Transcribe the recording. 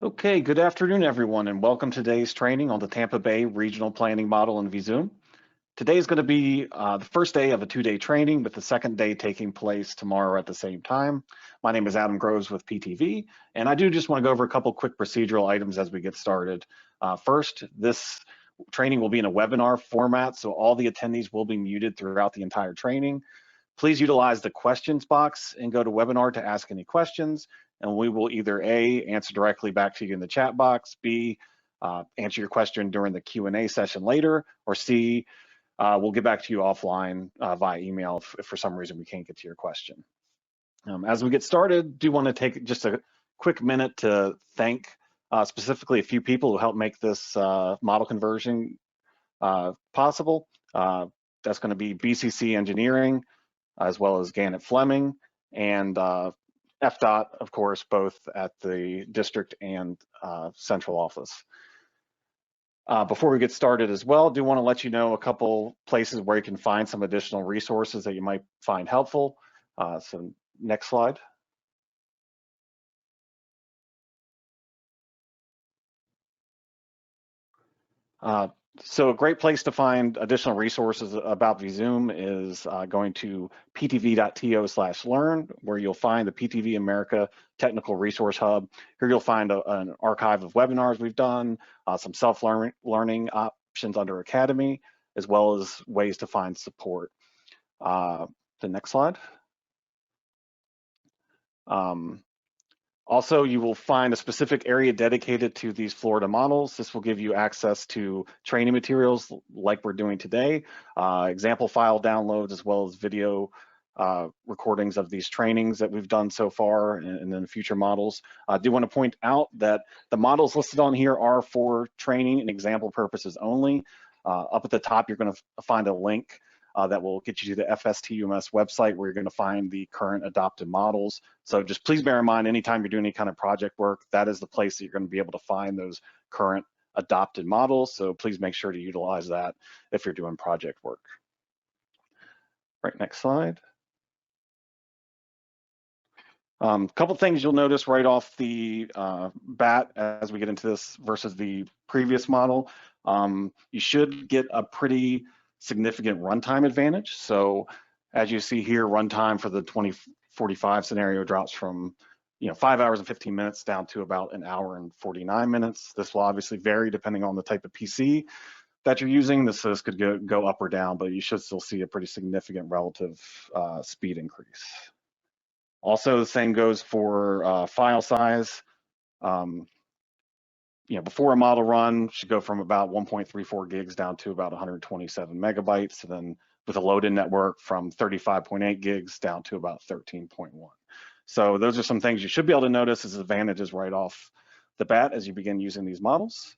Okay, good afternoon, everyone, and welcome to today's training on the Tampa Bay Regional Planning Model in Visum. Today is going to be the first day of a two-day training, with the second day taking place tomorrow at the same time. My name is Adam Groves with PTV, and I do just want to go over a couple quick procedural items as we get started. First, this training will be in a webinar format, so all the attendees will be muted throughout the entire training. Please utilize the questions box and go to webinar to ask any questions, and we will either A, answer directly back to you in the chat box, B, answer your question during the Q&A session later, or C, we'll get back to you offline via email if for some reason we can't get to your question. As we get started, do want to take just a quick minute to thank specifically a few people who helped make this model conversion possible. That's going to be BCC Engineering, as well as Gannett Fleming, and FDOT, of course, both at the district and central office. Before we get started as well, I do want to let you know a couple places where you can find some additional resources that you might find helpful. So next slide. So a great place to find additional resources about Visum is going to ptv.to/learn, where you'll find the PTV America Technical Resource Hub. Here you'll find an archive of webinars we've done, some self-learning options under Academy, as well as ways to find support. The next slide. Also, you will find a specific area dedicated to these Florida models. This will give you access to training materials like we're doing today, example file downloads, as well as video recordings of these trainings that we've done so far, and then future models. I do want to point out that the models listed on here are for training and example purposes only. Up at the top, you're going to find a link that will get you to the FSTUMS website, where you're going to find the current adopted models. So just please bear in mind, anytime you're doing any kind of project work, that is the place that you're going to be able to find those current adopted models. So please make sure to utilize that if you're doing project work. Right, next slide. Couple things you'll notice right off the bat as we get into this versus the previous model. You should get a pretty significant runtime advantage. So as you see here, runtime for the 2045 scenario drops from 5 hours and 15 minutes down to about 1 hour and 49 minutes. This will obviously vary depending on the type of PC that you're using. This could go up or down, but you should still see a pretty significant relative speed increase. Also, the same goes for file size. Before a model run, should go from about 1.34 gigs down to about 127 megabytes, and then with a load-in network from 35.8 gigs down to about 13.1. So those are some things you should be able to notice as advantages right off the bat as you begin using these models.